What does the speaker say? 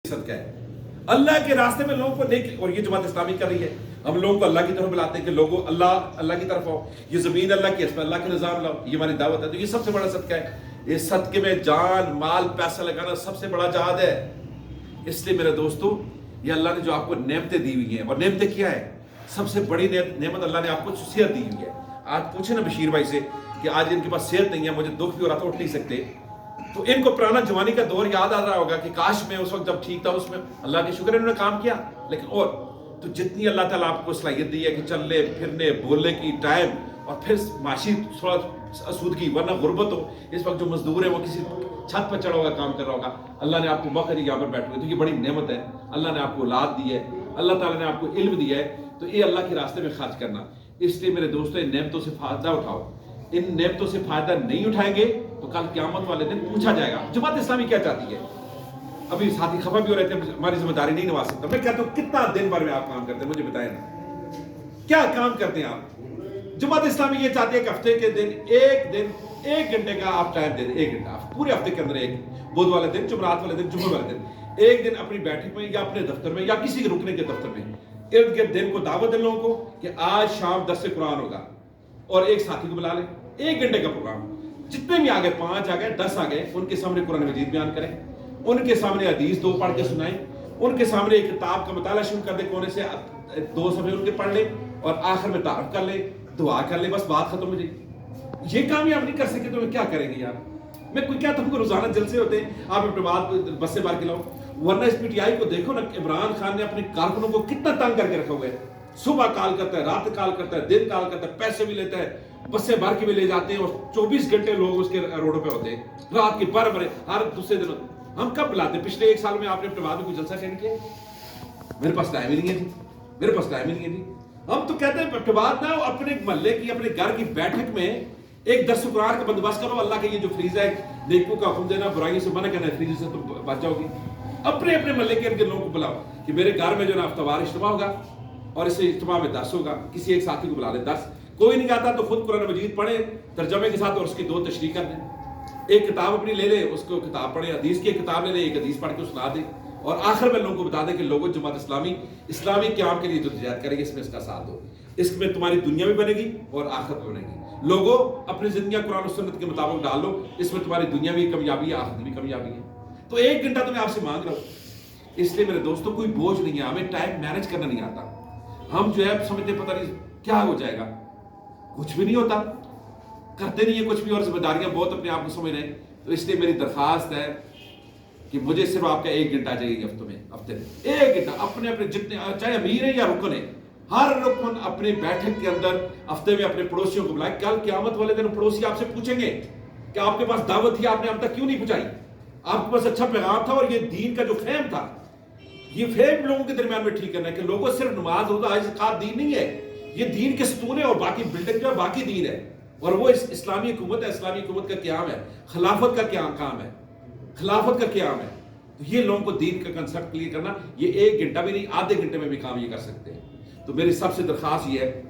صدقہ ہے اللہ کے راستے میں لوگوں کو دیکھ. اور یہ جماعت اسلامی کر رہی ہے, ہم لوگوں کو اللہ کی طرف بلاتے ہیں کہ لوگوں اللہ کی طرف آؤ, یہ زمین اللہ کی ہے, اس میں اللہ کے نظام لاؤ, یہ ہماری دعوت ہے. تو یہ سب سے بڑا صدقہ ہے. یہ صدقے میں جان مال پیسہ لگانا سب سے بڑا جہاد ہے. اس لیے میرے دوستو, یہ اللہ نے جو آپ کو نعمتیں دی ہوئی ہیں, اور نعمتیں کیا ہے, سب سے بڑی نعمت اللہ نے آپ کو صحت دی ہوئی ہے. آج پوچھیں نا بشیر بھائی سے کہ آج ان کے پاس صحت نہیں ہے, مجھے دکھ بھی ہو رہا تھا, اٹھ نہیں سکتے, تو ان کو پرانا جوانی کا دور یاد آ رہا ہوگا کہ کاش میں اس وقت جب ٹھیک تھا, اس میں اللہ کے شکر ہے انہوں نے کام کیا. لیکن اور تو جتنی اللہ تعالیٰ آپ کو صلاحیت دی ہے کہ چلنے پھرنے بولنے کی ٹائم, اور پھر معاشی تھوڑا آسودگی, ورنہ غربت ہو, اس وقت جو مزدور ہے وہ کسی چھت پر چڑھا ہوگا کام کر رہا ہوگا, اللہ نے آپ کو موقع دیا یہاں پر بیٹھے ہوئے, تو یہ بڑی نعمت ہے. اللہ نے آپ کو اولاد دی ہے, اللہ تعالیٰ نے آپ کو علم دیا ہے, تو یہ اللہ کے راستے میں خرچ کرنا. اس لیے میرے دوستوں, ان نعمتوں سے فائدہ اٹھاؤ. ان نعمتوں سے فائدہ نہیں اٹھائیں گے تو کل قیامت والے دن پوچھا جائے گا. جماعت اسلامی کیا چاہتی ہے؟ ابھی ساتھی خفا بھی ہو رہے تھے, ہماری ذمہ داری نہیں نبھا سکتا. میں کہتا ہوں کتنا دن بھر میں آپ کام کرتے ہیں, مجھے بتائیں نا کیا کام کرتے ہیں آپ. جماعت اسلامی یہ چاہتی ہے کہ ہفتے کے دن ایک گھنٹے کا آپ ٹائم دے دیں. 1 گھنٹہ پورے ہفتے کے اندر, ایک بدھ والے دن, جمعرات والے دن, جمعے والے دن, ایک دن اپنی بیٹھک میں یا اپنے دفتر میں یا کسی کے رکنے کے دفتر میں ارد گرد دن کو دعوت دیں لوگوں کو کہ آج شام 10 سے قرآن ہوگا, اور ایک ساتھی کو بلا لیں, 1 گھنٹے کا پروگرام. جتنے بھی آگے 5 آ گئے 10 آ گئے, ان کے سامنے قرآن مجید بیان کریں, ان کے سامنے حدیث 2 پڑھ کے سنائیں, ان کے سامنے ایک کتاب کا مطالعہ شروع کر دیں, کونے سے 2 صفحے ان کے پڑھ لیں, اور آخر میں تعارف کر لیں, دعا کر لیں, بس بات ختم ہو جائے. یہ کام ہی آپ نہیں کر سکے تو میں کیا کریں گے یار. میں کوئی کیا تم کو روزانہ جلسے ہوتے ہیں, آپ اپنے بات بس سے باہر کھلاؤ. ورنہ اس پی ٹی آئی کو دیکھو نا, عمران خان نے اپنے کارکنوں کو کتنا تنگ کر کے رکھا ہوا ہے. صبح کال کرتا ہے, رات کال کرتا ہے, دن کال کرتا ہے, پیسے بھی لیتا ہے, بسیں بھر کے بھی لے جاتے ہیں, اور 24 گھنٹے لوگ اس کے روڈوں پہ ہوتے ہیں, رات کے 12 بجے ہر دوسرے دن. ہم کب بلاتے ہیں؟ پچھلے 1 سال میں آپ نے اپنے بعد میں کوئی جلسہ اٹینڈ کیا؟ میرے پاس ٹائم ہی نہیں ہے جی, میرے پاس ٹائم ہی نہیں ہے جی. ہم تو کہتے ہیں اپنے بعد نہ اپنے محلے کی, اپنے گھر کی بیٹھک میں ایک درس قرآن کا بندوبست کرو. اللہ کے یہ جو فریضہ ہے, نیکیوں کا حکم دینا, برائیوں سے منع کرنا, فریضے سے تم بچ جاؤ گی. اپنے محلے کے ارد لوگوں کو بلاؤ کہ میرے گھر میں جو نا ہفتہ اجتماع ہوگا, اور اس اجتماع میں 10 ہوگا. کسی ایک ساتھی کو بلا لیں. 10 کوئی نہیں آتا تو خود قرآن مجید پڑھے ترجمے کے ساتھ, اور اس کی 2 تشریح کر دیں. ایک کتاب اپنی لے لیں, اس کو کتاب پڑھے, حدیث کی ایک کتاب لے لیں, ایک حدیث پڑھ کے سنا دیں, اور آخر میں لوگوں کو بتا دیں کہ لوگوں جماعت اسلامی قیام کے لیے جو تجارت کرے گی, اس میں اس کا ساتھ دو. اس میں تمہاری دنیا بھی بنے گی اور آخرت بنے گی. لوگوں اپنی زندگیاں قرآن و سنت کے مطابق ڈال لو, اس میں تمہاری دنیا بھی کامیابی ہے, آخرت بھی کامیابی ہے. تو 1 گھنٹہ تو میں آپ سے مانگ رہا ہوں. اس لیے میرے دوستوں, کوئی بوجھ نہیں ہے, ہمیں ٹائم مینج کرنا نہیں آتا. ہم جو ہے سمجھتے پتہ نہیں کیا ہو جائے گا, کچھ بھی نہیں ہوتا, کرتے نہیں ہے کچھ بھی, اور ذمہ داریاں بہت اپنے آپ کو سمجھ رہے ہیں. تو اس لیے میری درخواست ہے کہ مجھے صرف آپ کا 1 گھنٹہ چاہیے ہفتے میں 1 گھنٹہ. اپنے جتنے, چاہے امیر ہیں یا رکن ہیں, ہر رکن اپنے بیٹھک کے اندر ہفتے میں اپنے پڑوسیوں کو بلائے. کل قیامت والے دن پڑوسی آپ سے پوچھیں گے کہ آپ کے پاس دعوت تھی, آپ نے ہم تک کیوں نہیں پہنچائی. آپ کے پاس اچھا پیغام تھا, اور یہ دین کا جو فہم تھا, یہ فہم لوگوں کے درمیان میں ٹھیک کرنا ہے کہ لوگوں صرف نماز روزہ حج زکات دین نہیں ہے. یہ دین کے ستون ہے, اور باقی بلڈنگ جو ہے باقی دین ہے, اور وہ اسلامی حکومت ہے. اسلامی حکومت کا قیام ہے, خلافت کا کام ہے, خلافت کا قیام ہے. تو یہ لوگوں کو دین کا کنسپٹ کلیئر کرنا, یہ 1 گھنٹہ بھی نہیں, آدھے گھنٹے میں بھی کام یہ کر سکتے ہیں. تو میری سب سے درخواست یہ ہے